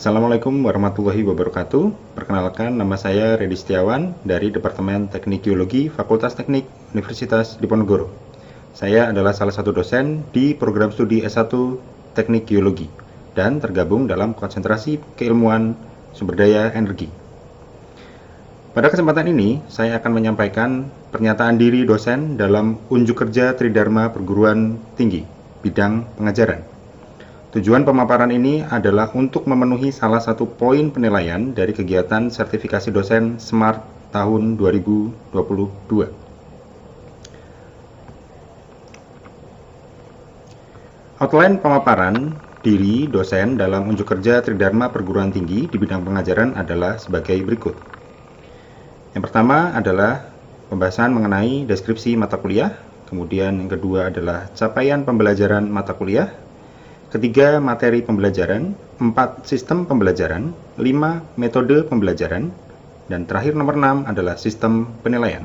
Assalamualaikum warahmatullahi wabarakatuh. Perkenalkan, nama saya Redi Setiawan dari Departemen Teknik Geologi Fakultas Teknik Universitas Diponegoro. Saya adalah salah satu dosen di program studi S1 Teknik Geologi dan tergabung dalam konsentrasi keilmuan sumber daya energi. Pada kesempatan ini, saya akan menyampaikan pernyataan diri dosen dalam unjuk kerja Tridharma Perguruan Tinggi, bidang pengajaran. Tujuan pemaparan ini adalah untuk memenuhi salah satu poin penilaian dari kegiatan sertifikasi dosen SMART tahun 2022. Outline pemaparan diri dosen dalam unjuk kerja Tridharma Perguruan Tinggi di bidang pengajaran adalah sebagai berikut. Yang pertama adalah pembahasan mengenai deskripsi mata kuliah, kemudian yang kedua adalah capaian pembelajaran mata kuliah, ketiga, materi pembelajaran, 4, sistem pembelajaran, 5, metode pembelajaran, dan terakhir nomor 6 adalah sistem penilaian.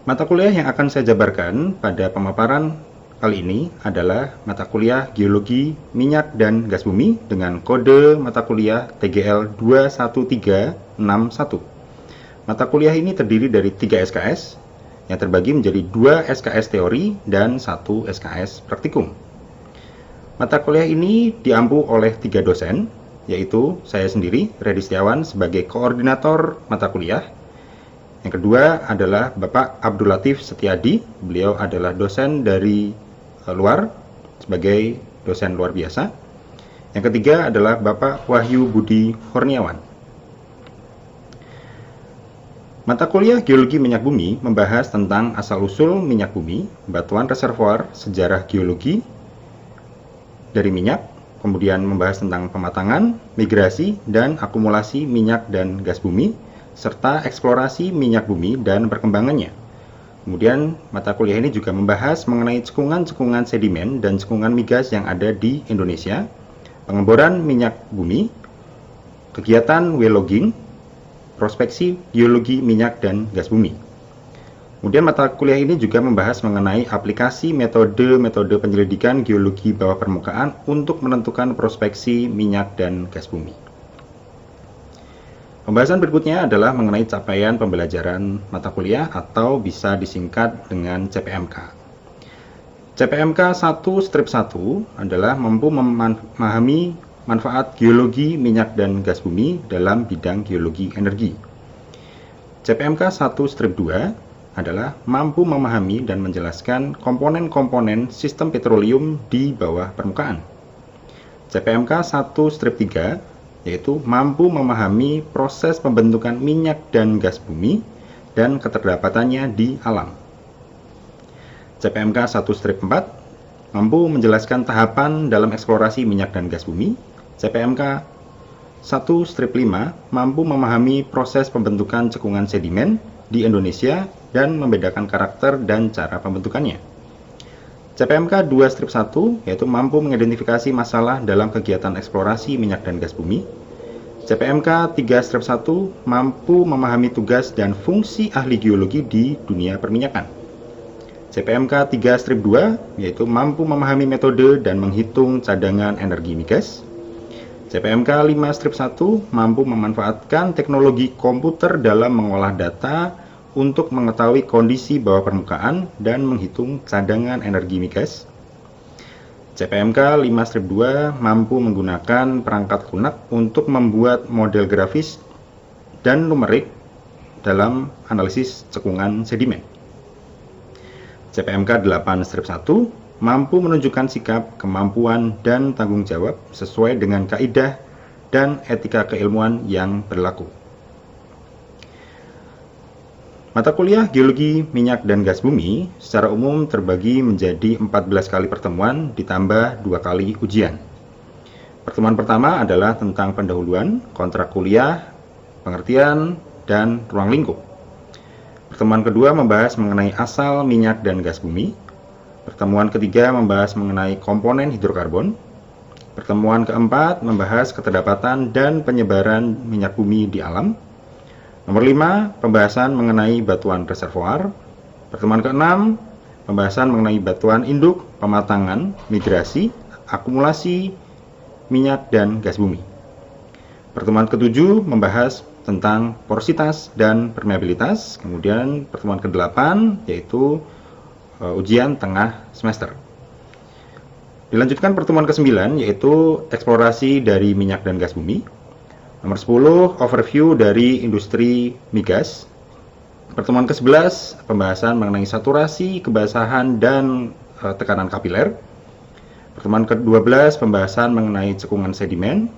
Mata kuliah yang akan saya jabarkan pada pemaparan kali ini adalah mata kuliah Geologi Minyak dan Gas Bumi dengan kode mata kuliah TGL 21361. Mata kuliah ini terdiri dari 3 SKS, yang terbagi menjadi 2 SKS teori dan 1 SKS praktikum. Mata kuliah ini diampu oleh 3 dosen, yaitu saya sendiri, Redi Setiawan, sebagai koordinator mata kuliah. Yang kedua adalah Bapak Abdul Latif Setiadi, beliau adalah dosen dari luar, sebagai dosen luar biasa. Yang ketiga adalah Bapak Wahyu Budi Kurniawan. Mata kuliah Geologi Minyak Bumi membahas tentang asal-usul minyak bumi, batuan reservoir, sejarah geologi dari minyak, kemudian membahas tentang pematangan, migrasi, dan akumulasi minyak dan gas bumi, serta eksplorasi minyak bumi dan perkembangannya. Kemudian, mata kuliah ini juga membahas mengenai cekungan-cekungan sedimen dan cekungan migas yang ada di Indonesia, pengeboran minyak bumi, kegiatan well logging, prospeksi geologi minyak dan gas bumi. Kemudian mata kuliah ini juga membahas mengenai aplikasi metode-metode penyelidikan geologi bawah permukaan untuk menentukan prospeksi minyak dan gas bumi. Pembahasan berikutnya adalah mengenai capaian pembelajaran mata kuliah atau bisa disingkat dengan CPMK. CPMK 1/1 adalah mampu memahami manfaat geologi minyak dan gas bumi dalam bidang geologi energi. CPMK 1/2 adalah mampu memahami dan menjelaskan komponen-komponen sistem petroleum di bawah permukaan. CPMK 1/3 yaitu mampu memahami proses pembentukan minyak dan gas bumi dan keterdapatannya di alam. CPMK 1/4 mampu menjelaskan tahapan dalam eksplorasi minyak dan gas bumi. CPMK 1/5 mampu memahami proses pembentukan cekungan sedimen di Indonesia dan membedakan karakter dan cara pembentukannya. CPMK 2/1 yaitu mampu mengidentifikasi masalah dalam kegiatan eksplorasi minyak dan gas bumi. CPMK 3/1 mampu memahami tugas dan fungsi ahli geologi di dunia perminyakan. CPMK 3/2 yaitu mampu memahami metode dan menghitung cadangan energi migas. CPMK 5/1 mampu memanfaatkan teknologi komputer dalam mengolah data untuk mengetahui kondisi bawah permukaan dan menghitung cadangan energi migas. CPMK 5/2 mampu menggunakan perangkat lunak untuk membuat model grafis dan numerik dalam analisis cekungan sedimen. CPMK 8/1 mampu menunjukkan sikap, kemampuan, dan tanggung jawab sesuai dengan kaidah dan etika keilmuan yang berlaku. Mata kuliah Geologi Minyak dan Gas Bumi secara umum terbagi menjadi 14 kali pertemuan ditambah 2 kali ujian. Pertemuan pertama adalah tentang pendahuluan, kontrak kuliah, pengertian, dan ruang lingkup. Pertemuan kedua membahas mengenai asal minyak dan gas bumi. Pertemuan ketiga membahas mengenai komponen hidrokarbon. Pertemuan keempat membahas keterdapatan dan penyebaran minyak bumi di alam. Nomor 5, pembahasan mengenai batuan reservoir. Pertemuan ke-6, pembahasan mengenai batuan induk, pematangan, migrasi, akumulasi, minyak dan gas bumi. Pertemuan ke-7 membahas tentang porositas dan permeabilitas. Kemudian pertemuan ke-8 yaitu ujian tengah semester. Dilanjutkan pertemuan ke-9 yaitu eksplorasi dari minyak dan gas bumi. Nomor 10 overview dari industri migas. Pertemuan ke-11 pembahasan mengenai saturasi, kebasahan, dan tekanan kapiler. Pertemuan ke-12 pembahasan mengenai cekungan sedimen.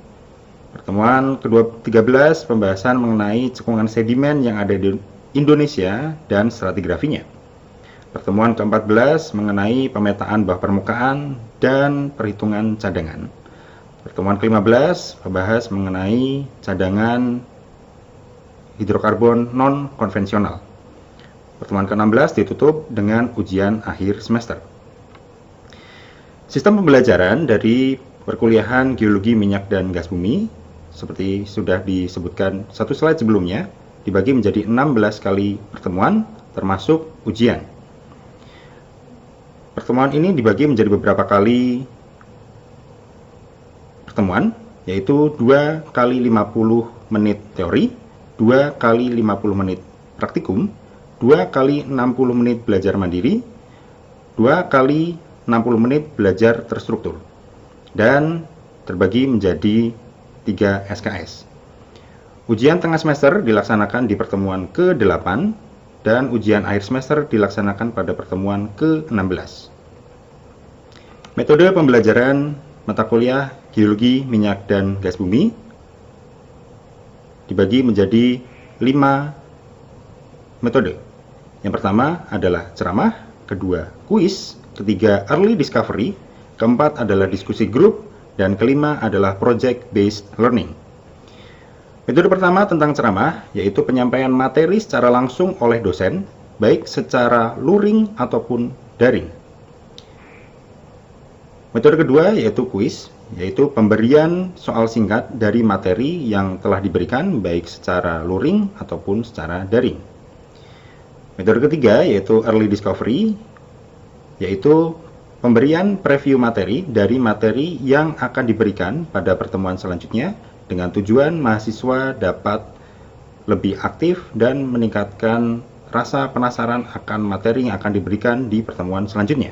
Pertemuan ke-13 pembahasan mengenai cekungan sedimen yang ada di Indonesia dan stratigrafinya. Pertemuan ke-14 mengenai pemetaan bawah permukaan dan perhitungan cadangan. Pertemuan ke-15 membahas mengenai cadangan hidrokarbon non-konvensional. Pertemuan ke-16 ditutup dengan ujian akhir semester. Sistem pembelajaran dari perkuliahan geologi minyak dan gas bumi, seperti sudah disebutkan satu slide sebelumnya, dibagi menjadi 16 kali pertemuan, termasuk ujian. Pertemuan ini dibagi menjadi beberapa kali pertemuan, yaitu 2 kali 50 menit teori, 2 kali 50 menit praktikum, 2 kali 60 menit belajar mandiri, 2 kali 60 menit belajar terstruktur, dan terbagi menjadi 3 SKS. Ujian tengah semester dilaksanakan di pertemuan ke-8 dan ujian akhir semester dilaksanakan pada pertemuan ke-16. Metode pembelajaran mata kuliah geologi minyak dan gas bumi dibagi menjadi 5 metode. Yang pertama adalah ceramah, kedua kuis, ketiga early discovery, keempat adalah diskusi grup, dan kelima adalah project based learning. Metode pertama tentang ceramah, yaitu penyampaian materi secara langsung oleh dosen, baik secara luring ataupun daring. Metode kedua yaitu kuis, yaitu pemberian soal singkat dari materi yang telah diberikan, baik secara luring ataupun secara daring. Metode ketiga yaitu early discovery, yaitu pemberian preview materi dari materi yang akan diberikan pada pertemuan selanjutnya, dengan tujuan mahasiswa dapat lebih aktif dan meningkatkan rasa penasaran akan materi yang akan diberikan di pertemuan selanjutnya.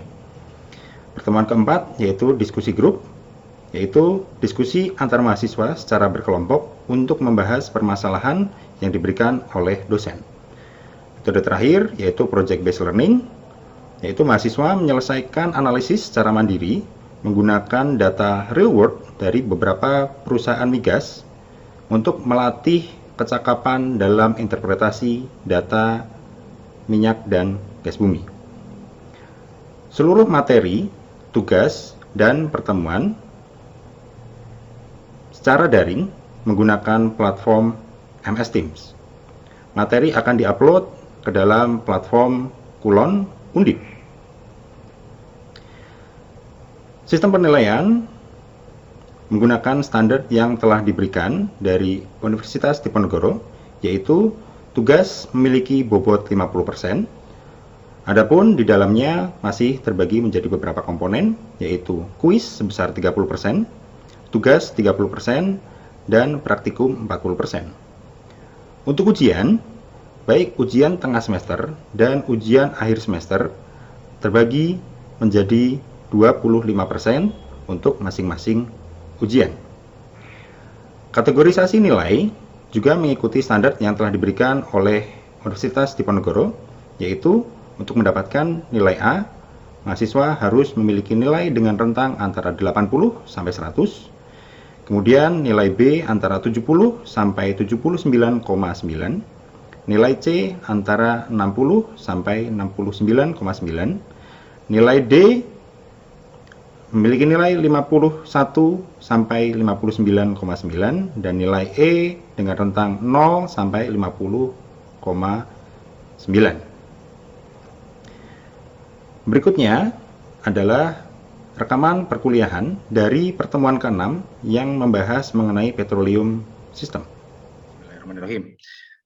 Pertemuan keempat yaitu diskusi grup, yaitu diskusi antar mahasiswa secara berkelompok untuk membahas permasalahan yang diberikan oleh dosen. Metode terakhir yaitu project based learning, yaitu mahasiswa menyelesaikan analisis secara mandiri menggunakan data real world dari beberapa perusahaan migas untuk melatih kecakapan dalam interpretasi data minyak dan gas bumi. Seluruh materi, tugas, dan pertemuan secara daring menggunakan platform MS Teams. Materi akan diupload ke dalam platform Kulon Undip. Sistem penilaian menggunakan standar yang telah diberikan dari Universitas Diponegoro, yaitu tugas memiliki bobot 50%. Adapun di dalamnya masih terbagi menjadi beberapa komponen, yaitu kuis sebesar 30%, tugas 30%, dan praktikum 40%. Untuk ujian, baik ujian tengah semester dan ujian akhir semester terbagi menjadi 25% untuk masing-masing ujian. Kategorisasi nilai juga mengikuti standar yang telah diberikan oleh Universitas Diponegoro, yaitu untuk mendapatkan nilai A, mahasiswa harus memiliki nilai dengan rentang antara 80 sampai 100, kemudian nilai B antara 70 sampai 79,9, nilai C antara 60 sampai 69,9, nilai D memiliki nilai 51 sampai 59,9, dan nilai E dengan rentang 0 sampai 50,9. Berikutnya adalah rekaman perkuliahan dari pertemuan ke-6 yang membahas mengenai petroleum system. Bismillahirrahmanirrahim.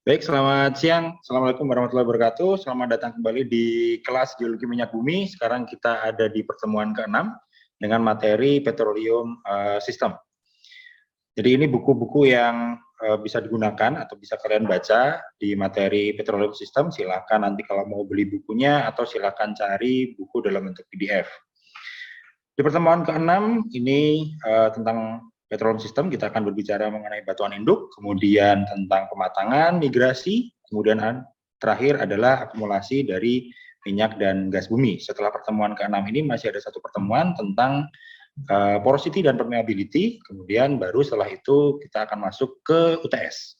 Baik, selamat siang. Assalamualaikum warahmatullahi wabarakatuh. Selamat datang kembali di kelas Geologi Minyak Bumi. Sekarang kita ada di pertemuan ke-6 dengan materi petroleum system. Jadi ini buku-buku yang bisa digunakan atau bisa kalian baca di materi Petroleum System. Silakan nanti kalau mau beli bukunya atau silakan cari buku dalam bentuk PDF. Di pertemuan ke-6 ini tentang Petroleum System, kita akan berbicara mengenai batuan induk, kemudian tentang pematangan, migrasi, kemudian terakhir adalah akumulasi dari minyak dan gas bumi. Setelah pertemuan ke-6 ini masih ada satu pertemuan tentang porosity dan permeability, kemudian baru setelah itu kita akan masuk ke UTS.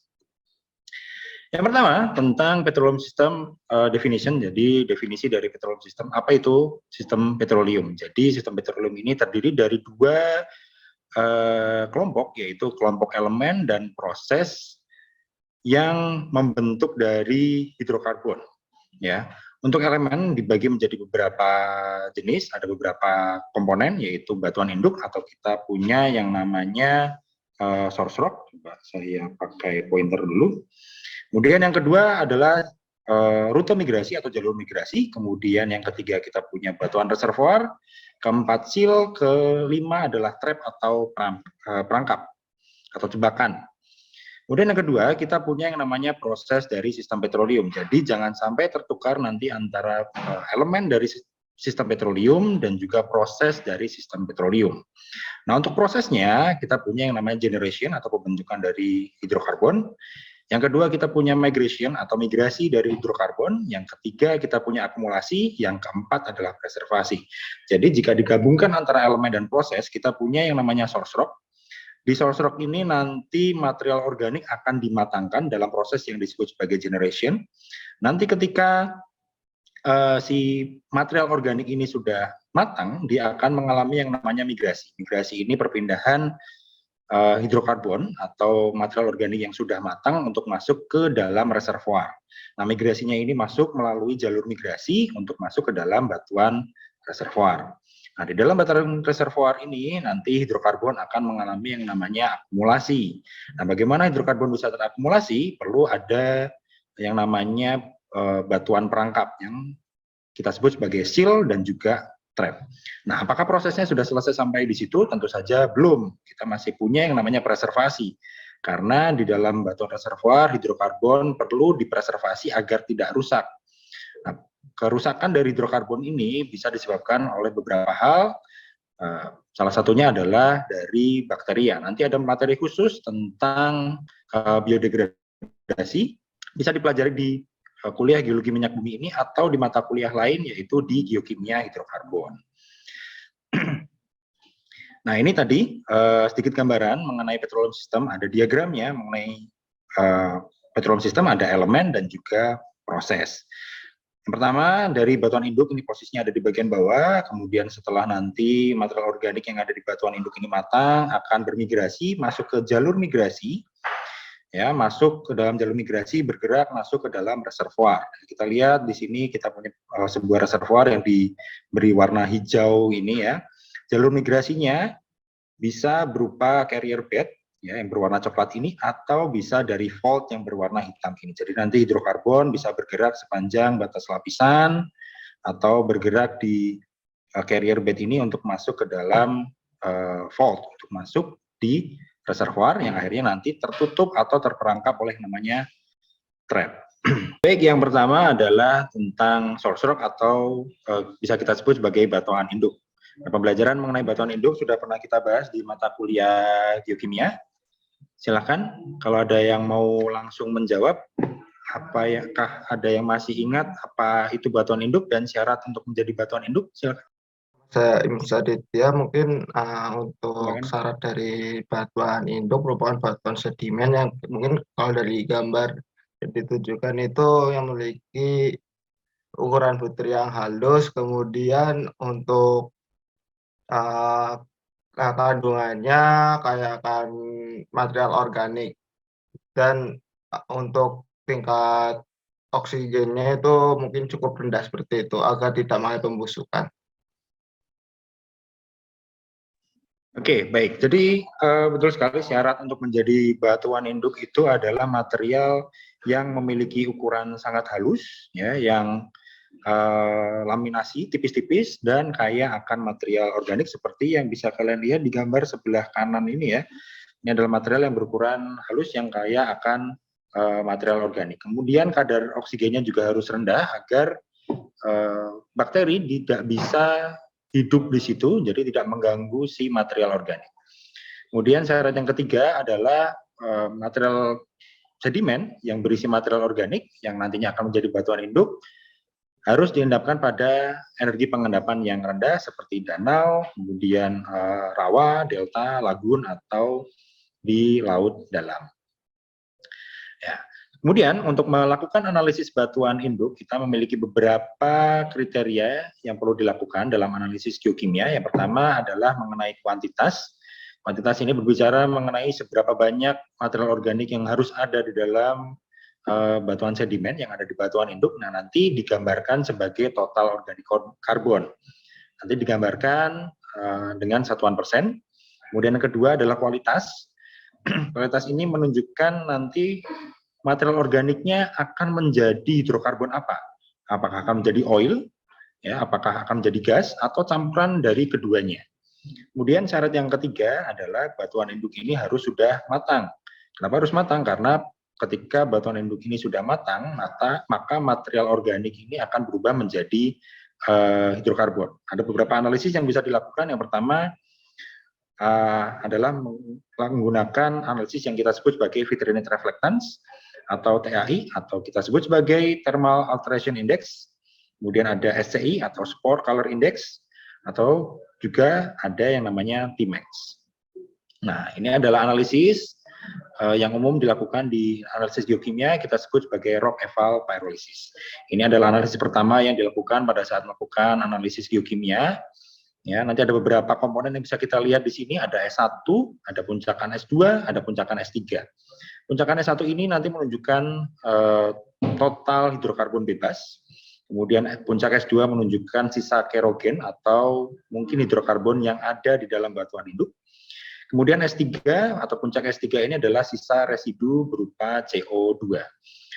Yang pertama tentang petroleum system definition. Jadi definisi dari petroleum system, apa itu sistem petroleum? Jadi sistem petroleum ini terdiri dari dua kelompok, yaitu kelompok elemen dan proses yang membentuk dari hidrokarbon. Ya, untuk elemen dibagi menjadi beberapa jenis, ada beberapa komponen, yaitu batuan induk atau kita punya yang namanya source rock. Coba saya pakai pointer dulu. Kemudian yang kedua adalah rute migrasi atau jalur migrasi. Kemudian yang ketiga kita punya batuan reservoir. Keempat seal, kelima adalah trap atau perangkap atau jebakan. Kemudian yang kedua kita punya yang namanya proses dari sistem petroleum. Jadi jangan sampai tertukar nanti antara elemen dari sistem petroleum dan juga proses dari sistem petroleum. Nah, untuk prosesnya kita punya yang namanya generation atau pembentukan dari hidrokarbon. Yang kedua kita punya migration atau migrasi dari hidrokarbon. Yang ketiga kita punya akumulasi. Yang keempat adalah preservasi. Jadi jika digabungkan antara elemen dan proses, kita punya yang namanya source rock. Di source rock ini nanti material organik akan dimatangkan dalam proses yang disebut sebagai generation. Nanti ketika si material organik ini sudah matang, dia akan mengalami yang namanya migrasi. Migrasi ini perpindahan hidrokarbon atau material organik yang sudah matang untuk masuk ke dalam reservoir. Nah, migrasinya ini masuk melalui jalur migrasi untuk masuk ke dalam batuan reservoir. Nah, di dalam batuan reservoir ini nanti hidrokarbon akan mengalami yang namanya akumulasi. Nah, bagaimana hidrokarbon bisa terakumulasi? Perlu ada yang namanya batuan perangkap yang kita sebut sebagai seal dan juga trap. Nah, apakah prosesnya sudah selesai sampai di situ? Tentu saja belum. Kita masih punya yang namanya preservasi. Karena di dalam batuan reservoir, hidrokarbon perlu dipreservasi agar tidak rusak. Nah, kerusakan dari hidrokarbon ini bisa disebabkan oleh beberapa hal. Salah satunya adalah dari bakteria. Nanti ada materi khusus tentang biodegradasi. Bisa dipelajari di kuliah geologi minyak bumi ini atau di mata kuliah lain yaitu di geokimia hidrokarbon. Nah, ini tadi sedikit gambaran mengenai petroleum system, ada diagramnya mengenai petroleum system, ada elemen dan juga proses. Yang pertama dari batuan induk, ini posisinya ada di bagian bawah, kemudian setelah nanti material organik yang ada di batuan induk ini matang akan bermigrasi masuk ke jalur migrasi. Ya, masuk ke dalam jalur migrasi, bergerak masuk ke dalam reservoir. Kita lihat di sini kita punya sebuah reservoir yang diberi warna hijau ini ya. Jalur migrasinya bisa berupa carrier bed ya yang berwarna coklat ini atau bisa dari fault yang berwarna hitam ini. Jadi nanti hidrokarbon bisa bergerak sepanjang batas lapisan atau bergerak di carrier bed ini untuk masuk ke dalam fault, untuk masuk di reservoir yang akhirnya nanti tertutup atau terperangkap oleh namanya trap. Baik, yang pertama adalah tentang source rock atau bisa kita sebut sebagai batuan induk. Nah, pembelajaran mengenai batuan induk sudah pernah kita bahas di mata kuliah geokimia. Silakan kalau ada yang mau langsung menjawab, apakah ada yang masih ingat apa itu batuan induk dan syarat untuk menjadi batuan induk? Silakan. Saya mungkin untuk Silakan. syarat dari batuan induk merupakan batuan sedimen yang mungkin kalau dari gambar yang ditunjukkan itu yang memiliki ukuran butir yang halus, kemudian untuk kandungannya kayak akan material organik dan untuk tingkat oksigennya itu mungkin cukup rendah seperti itu agar tidak mengalami pembusukan. Oke, baik. Jadi betul sekali syarat untuk menjadi batuan induk itu adalah material yang memiliki ukuran sangat halus, ya, yang laminasi tipis-tipis dan kaya akan material organik seperti yang bisa kalian lihat di gambar sebelah kanan ini ya. Ini adalah material yang berukuran halus yang kaya akan material organik. Kemudian kadar oksigennya juga harus rendah agar bakteri tidak bisa hidup di situ, jadi tidak mengganggu si material organik. Kemudian syarat yang ketiga adalah material sedimen yang berisi material organik yang nantinya akan menjadi batuan induk harus diendapkan pada energi pengendapan yang rendah seperti danau, kemudian rawa, delta, lagun, atau di laut dalam. Ya. Kemudian untuk melakukan analisis batuan induk, kita memiliki beberapa kriteria yang perlu dilakukan dalam analisis geokimia. Yang pertama adalah mengenai kuantitas. Kuantitas ini berbicara mengenai seberapa banyak material organik yang harus ada di dalam batuan sedimen yang ada di batuan induk. Nah, nanti digambarkan sebagai total organik karbon. Nanti digambarkan dengan satuan persen. Kemudian yang kedua adalah kualitas. Kualitas ini menunjukkan nanti material organiknya akan menjadi hidrokarbon apa? Apakah akan menjadi oil, ya, apakah akan menjadi gas, atau campuran dari keduanya. Kemudian syarat yang ketiga adalah batuan induk ini harus sudah matang. Kenapa harus matang? Karena ketika batuan induk ini sudah matang, maka material organik ini akan berubah menjadi hidrokarbon. Ada beberapa analisis yang bisa dilakukan. Yang pertama adalah menggunakan analisis yang kita sebut sebagai Vitrinate Reflectance atau TAI, atau kita sebut sebagai Thermal Alteration Index. Kemudian ada SCI atau Spore Color Index, atau juga ada yang namanya Tmax. Nah, ini adalah analisis yang umum dilakukan di analisis geokimia, kita sebut sebagai rock eval pyrolysis. Ini adalah analisis pertama yang dilakukan pada saat melakukan analisis geokimia. Ya, nanti ada beberapa komponen yang bisa kita lihat di sini, ada S1, ada puncakan S2, ada puncakan S3. Puncakan S1 ini nanti menunjukkan total hidrokarbon bebas. Kemudian puncak S2 menunjukkan sisa kerogen atau mungkin hidrokarbon yang ada di dalam batuan induk. Kemudian S3 atau puncak S3 ini adalah sisa residu berupa CO2.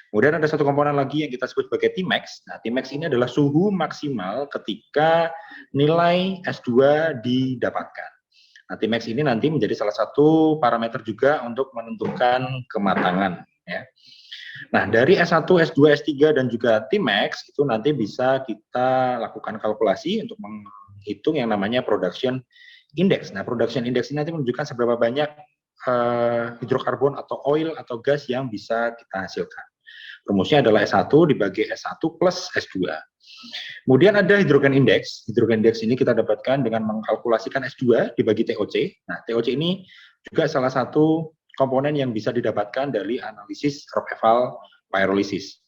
Kemudian ada satu komponen lagi yang kita sebut sebagai Tmax. Nah, Tmax ini adalah suhu maksimal ketika nilai S2 didapatkan. Nah, Tmax ini nanti menjadi salah satu parameter juga untuk menentukan kematangan. Ya. Nah, dari S1, S2, S3, dan juga Tmax itu nanti bisa kita lakukan kalkulasi untuk menghitung yang namanya production index. Nah, production index ini nanti menunjukkan seberapa banyak hidrokarbon atau oil atau gas yang bisa kita hasilkan. Rumusnya adalah S1 dibagi S1 plus S2. Kemudian ada hidrogen index. Hidrogen index ini kita dapatkan dengan mengkalkulasikan S2 dibagi TOC. Nah, TOC ini juga salah satu komponen yang bisa didapatkan dari analisis rock eval pyrolysis.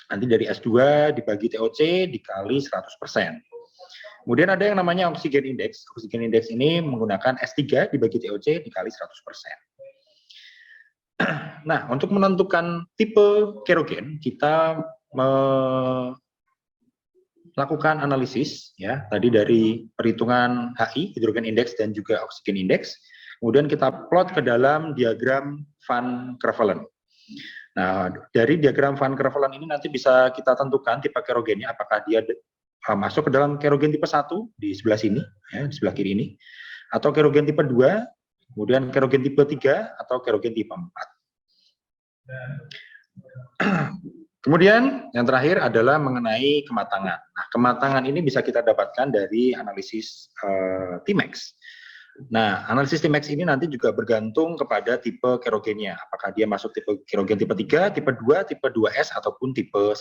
Nanti dari S2 dibagi TOC dikali 100%. Kemudian ada yang namanya oksigen index. Oksigen index ini menggunakan S3 dibagi TOC dikali 100%. Nah, untuk menentukan tipe kerogen, kita melakukan analisis ya tadi dari perhitungan HI, hidrogen index, dan juga oksigen index. Kemudian kita plot ke dalam diagram Van Crevelen. Nah, dari diagram Van Crevelen ini nanti bisa kita tentukan tipe kerogennya, apakah dia masuk ke dalam kerogen tipe 1 di sebelah sini, ya, di sebelah kiri ini, atau kerogen tipe 2, kemudian kerogen tipe 3, atau kerogen tipe 4. Kemudian yang terakhir adalah mengenai kematangan. Nah, kematangan ini bisa kita dapatkan dari analisis Tmax. Nah, analisis Tmax ini nanti juga bergantung kepada tipe kerogennya. Apakah dia masuk tipe kerogen tipe 3, tipe 2, tipe 2S, ataupun tipe 1.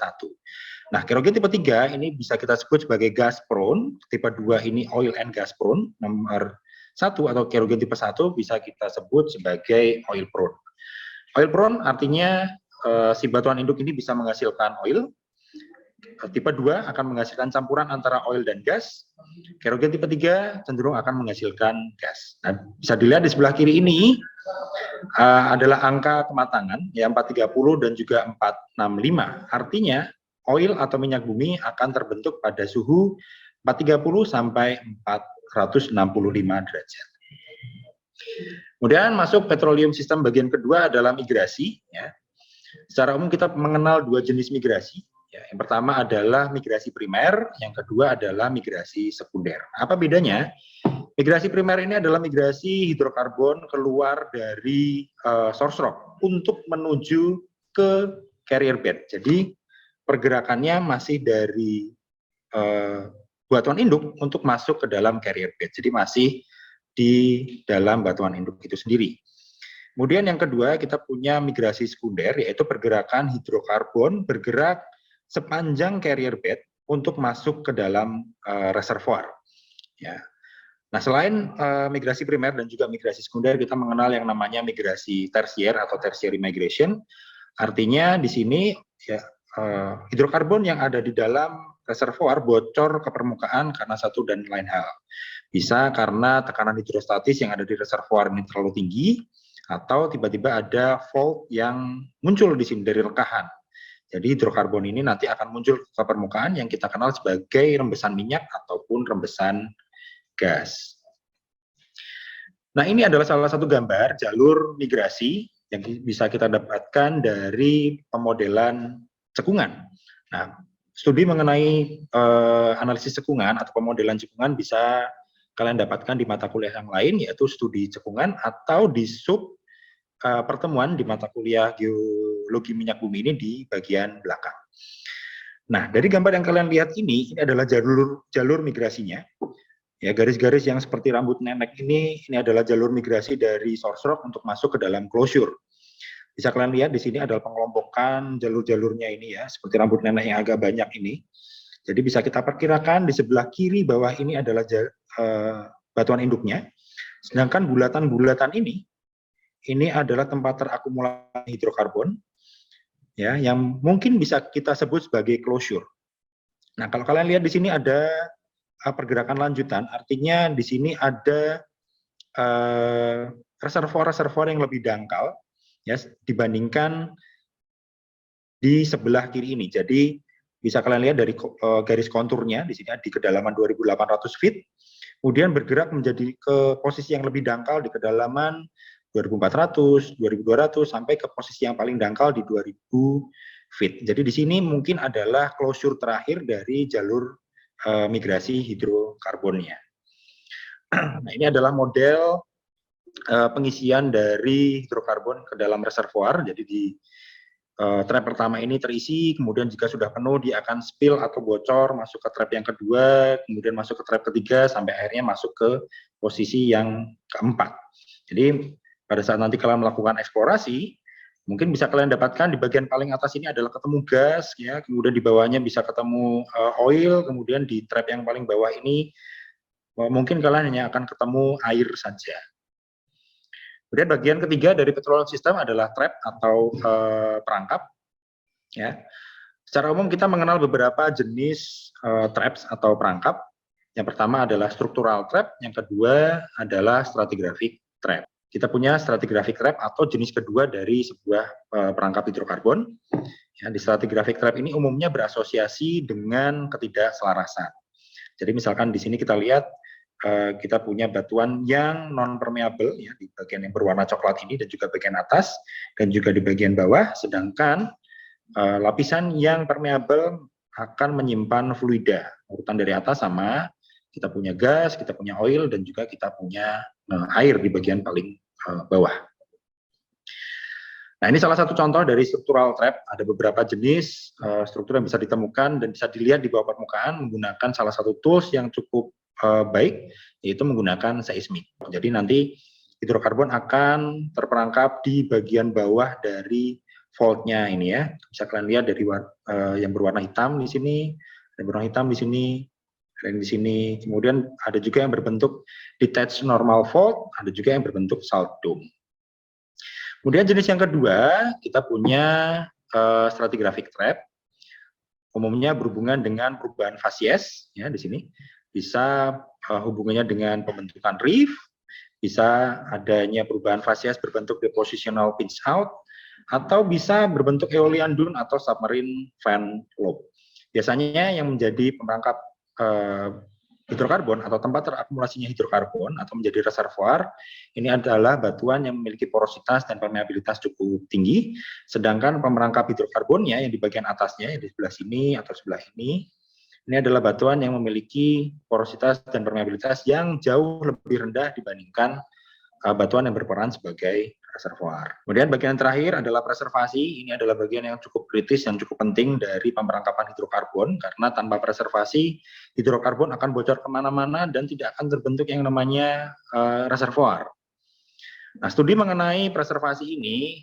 Nah, kerogen tipe 3 ini bisa kita sebut sebagai gas prone, tipe 2 ini oil and gas prone, nomor 1 atau kerogen tipe 1 bisa kita sebut sebagai oil prone. Oil prone artinya si batuan induk ini bisa menghasilkan oil. Tipe 2 akan menghasilkan campuran antara oil dan gas. Kerogen tipe 3 cenderung akan menghasilkan gas. Nah, bisa dilihat di sebelah kiri ini adalah angka kematangan, ya 430 dan juga 465. Artinya oil atau minyak bumi akan terbentuk pada suhu 430 sampai 465 derajat. Kemudian masuk petroleum sistem bagian kedua adalah migrasi. Ya. Secara umum kita mengenal dua jenis migrasi. Ya, yang pertama adalah migrasi primer, yang kedua adalah migrasi sekunder. Apa bedanya? Migrasi primer ini adalah migrasi hidrokarbon keluar dari source rock untuk menuju ke carrier bed. Jadi pergerakannya masih dari batuan induk untuk masuk ke dalam carrier bed. Jadi masih di dalam batuan induk itu sendiri. Kemudian yang kedua, kita punya migrasi sekunder, yaitu pergerakan hidrokarbon bergerak sepanjang carrier bed untuk masuk ke dalam reservoir. Ya. Nah, selain migrasi primer dan juga migrasi sekunder, kita mengenal yang namanya migrasi tersier atau tertiary migration. Artinya di sini ya, hidrokarbon yang ada di dalam reservoir bocor ke permukaan karena satu dan lain hal. Bisa karena tekanan hidrostatis yang ada di reservoir ini terlalu tinggi, atau tiba-tiba ada fault yang muncul di sini dari rekahan. Jadi hidrokarbon ini nanti akan muncul ke permukaan yang kita kenal sebagai rembesan minyak ataupun rembesan gas. Nah, ini adalah salah satu gambar jalur migrasi yang bisa kita dapatkan dari pemodelan cekungan. Nah, studi mengenai analisis cekungan atau pemodelan cekungan bisa kalian dapatkan di mata kuliah yang lain, yaitu studi cekungan atau di sub pertemuan di mata kuliah geologi minyak bumi ini di bagian belakang. Nah, dari gambar yang kalian lihat ini adalah jalur migrasinya. Ya, garis-garis yang seperti rambut nenek ini adalah jalur migrasi dari source rock untuk masuk ke dalam closure. Bisa kalian lihat di sini adalah pengelompokan jalur-jalurnya ini ya, seperti rambut nenek yang agak banyak ini. Jadi bisa kita perkirakan di sebelah kiri bawah ini adalah batuan induknya. Sedangkan bulatan-bulatan ini adalah tempat terakumulasi hidrokarbon ya, yang mungkin bisa kita sebut sebagai closure. Nah, kalau kalian lihat di sini ada pergerakan lanjutan, artinya di sini ada reservoir-reservoir yang lebih dangkal ya dibandingkan di sebelah kiri ini. Jadi bisa kalian lihat dari garis konturnya di sini di kedalaman 2.800 feet, kemudian bergerak menjadi ke posisi yang lebih dangkal di kedalaman 2.400, 2.200 sampai ke posisi yang paling dangkal di 2.000 feet. Jadi di sini mungkin adalah closure terakhir dari jalur migrasi hidrokarbonnya. Nah, ini adalah model pengisian dari hidrokarbon ke dalam reservoir. Jadi di trap pertama ini terisi, kemudian jika sudah penuh dia akan spill atau bocor masuk ke trap yang kedua, kemudian masuk ke trap ketiga sampai akhirnya masuk ke posisi yang keempat. Jadi pada saat nanti kalian melakukan eksplorasi, mungkin bisa kalian dapatkan di bagian paling atas ini adalah ketemu gas, ya, kemudian di bawahnya bisa ketemu oil, kemudian di trap yang paling bawah ini mungkin kalian hanya akan ketemu air saja. Kemudian bagian ketiga dari petroleum system adalah trap atau perangkap. Ya, secara umum kita mengenal beberapa jenis traps atau perangkap. Yang pertama adalah structural trap, yang kedua adalah stratigraphic trap. Kita punya stratigraphic trap atau jenis kedua dari sebuah perangkap hidrokarbon. Ya, di stratigraphic trap ini umumnya berasosiasi dengan ketidakselarasan. Jadi misalkan di sini kita lihat kita punya batuan yang non permeable ya di bagian yang berwarna coklat ini dan juga bagian atas dan juga di bagian bawah, sedangkan lapisan yang permeable akan menyimpan fluida. Urutan dari atas sama, kita punya gas, kita punya oil, dan juga kita punya air di bagian paling bawah. Nah, ini salah satu contoh dari struktural trap. Ada beberapa jenis struktur yang bisa ditemukan dan bisa dilihat di bawah permukaan menggunakan salah satu tools yang cukup baik, yaitu menggunakan seismik. Jadi nanti hidrokarbon akan terperangkap di bagian bawah dari faultnya ini ya. Bisa kalian lihat dari yang berwarna hitam di sini, ada berwarna hitam di sini, dan di sini. Kemudian ada juga yang berbentuk detached normal fault, ada juga yang berbentuk salt dome. Kemudian jenis yang kedua, kita punya stratigraphic trap. Umumnya berhubungan dengan perubahan fasies ya di sini. Bisa hubungannya dengan pembentukan reef, bisa adanya perubahan fasies berbentuk depositional pinch out, atau bisa berbentuk aeolian dune atau submarine fan lobe. Biasanya yang menjadi pemerangkap hidrokarbon atau tempat terakumulasinya hidrokarbon atau menjadi reservoir ini adalah batuan yang memiliki porositas dan permeabilitas cukup tinggi, sedangkan pemerangkap hidrokarbonnya yang di bagian atasnya yang di sebelah sini atau sebelah ini Ini adalah batuan yang memiliki porositas dan permeabilitas yang jauh lebih rendah dibandingkan batuan yang berperan sebagai reservoir. Kemudian bagian terakhir adalah preservasi. Ini adalah bagian yang cukup kritis dan cukup penting dari pemerangkapan hidrokarbon, karena tanpa preservasi, hidrokarbon akan bocor kemana-mana dan tidak akan terbentuk yang namanya reservoir. Nah, studi mengenai preservasi ini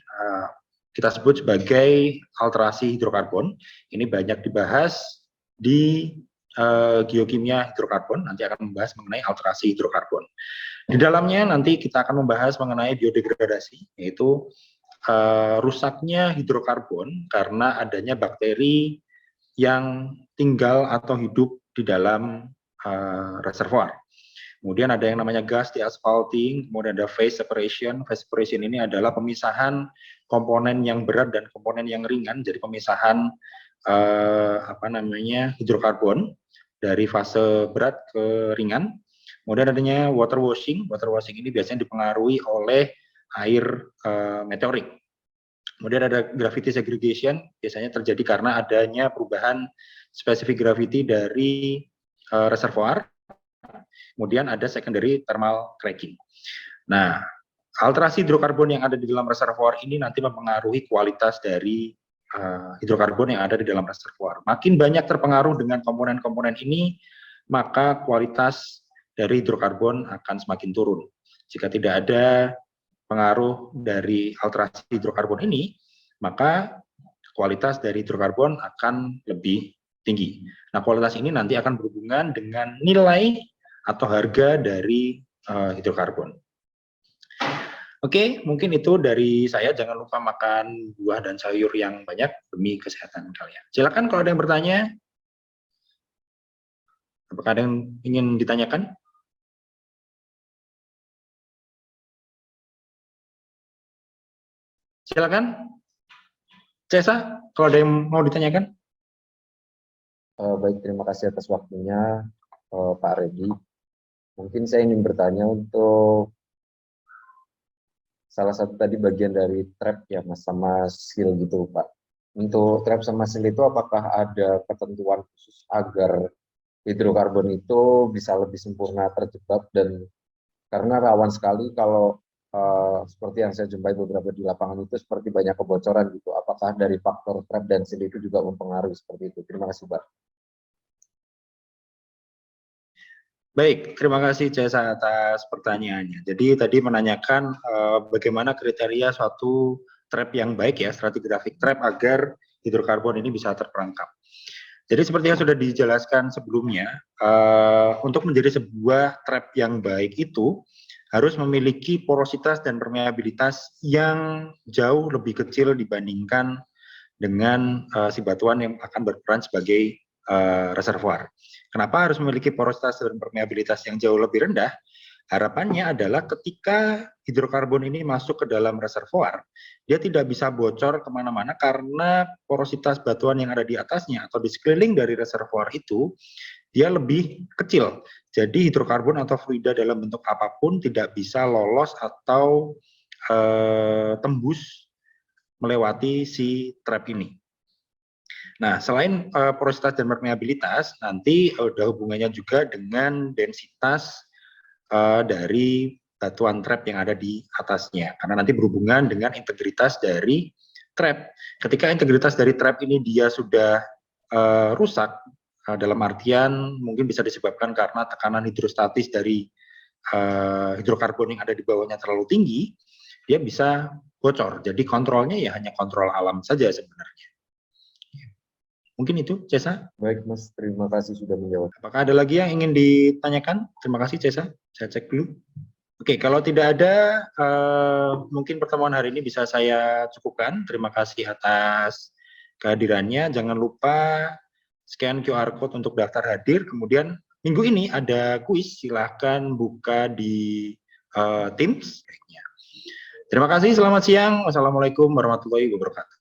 kita sebut sebagai alterasi hidrokarbon. Ini banyak dibahas di geokimia hidrokarbon, nanti akan membahas mengenai alterasi hidrokarbon. Di dalamnya nanti kita akan membahas mengenai biodegradasi, yaitu rusaknya hidrokarbon karena adanya bakteri yang tinggal atau hidup di dalam reservoir. Kemudian ada yang namanya gas deasphalting, kemudian ada phase separation. Phase separation ini adalah pemisahan komponen yang berat dan komponen yang ringan, jadi pemisahan hidrokarbon dari fase berat ke ringan. Kemudian adanya water washing. Water washing ini biasanya dipengaruhi oleh air meteorik. Kemudian ada gravity segregation, biasanya terjadi karena adanya perubahan spesifik gravity dari reservoir. Kemudian ada secondary thermal cracking. Nah, alterasi hidrokarbon yang ada di dalam reservoir ini nanti mempengaruhi kualitas dari hidrokarbon yang ada di dalam reservoir. Makin banyak terpengaruh dengan komponen-komponen ini, maka kualitas dari hidrokarbon akan semakin turun. Jika tidak ada pengaruh dari alterasi hidrokarbon ini, maka kualitas dari hidrokarbon akan lebih tinggi. Nah, kualitas ini nanti akan berhubungan dengan nilai atau harga dari hidrokarbon. Oke, mungkin itu dari saya. Jangan lupa makan buah dan sayur yang banyak demi kesehatan kalian. Silakan kalau ada yang bertanya. Apakah ada yang ingin ditanyakan? Silakan. Cesa, kalau ada yang mau ditanyakan. Baik, terima kasih atas waktunya, Pak Redi. Mungkin saya ingin bertanya untuk salah satu tadi bagian dari trap ya, Mas, sama seal gitu, Pak. Untuk trap sama seal itu apakah ada ketentuan khusus agar hidrokarbon itu bisa lebih sempurna terjebak, dan karena rawan sekali kalau seperti yang saya jumpai beberapa di lapangan itu seperti banyak kebocoran gitu. Apakah dari faktor trap dan seal itu juga mempengaruhi seperti itu? Terima kasih, Pak. Baik, terima kasih Cesa atas pertanyaannya. Jadi tadi menanyakan bagaimana kriteria suatu trap yang baik ya, stratigraphic trap agar hidrokarbon ini bisa terperangkap. Jadi seperti yang sudah dijelaskan sebelumnya, untuk menjadi sebuah trap yang baik itu harus memiliki porositas dan permeabilitas yang jauh lebih kecil dibandingkan dengan si batuan yang akan berperan sebagai reservoir. Kenapa harus memiliki porositas dan permeabilitas yang jauh lebih rendah? Harapannya adalah ketika hidrokarbon ini masuk ke dalam reservoir, dia tidak bisa bocor kemana-mana karena porositas batuan yang ada di atasnya atau di sekeliling dari reservoir itu, dia lebih kecil. Jadi hidrokarbon atau fluida dalam bentuk apapun tidak bisa lolos atau tembus melewati si trap ini. Nah, selain porositas dan permeabilitas, nanti ada hubungannya juga dengan densitas dari batuan trap yang ada di atasnya, karena nanti berhubungan dengan integritas dari trap. Ketika integritas dari trap ini dia sudah rusak, dalam artian mungkin bisa disebabkan karena tekanan hidrostatis dari hidrokarbon yang ada di bawahnya terlalu tinggi, dia bisa bocor. Jadi kontrolnya ya hanya kontrol alam saja sebenarnya. Mungkin itu, Cesa. Baik, Mas. Terima kasih sudah menjawab. Apakah ada lagi yang ingin ditanyakan? Terima kasih, Cesa. Saya cek dulu. Oke, kalau tidak ada, mungkin pertemuan hari ini bisa saya cukupkan. Terima kasih atas kehadirannya. Jangan lupa scan QR Code untuk daftar hadir. Kemudian minggu ini ada kuis. Silahkan buka di Teams. Terima kasih, selamat siang. Wassalamualaikum warahmatullahi wabarakatuh.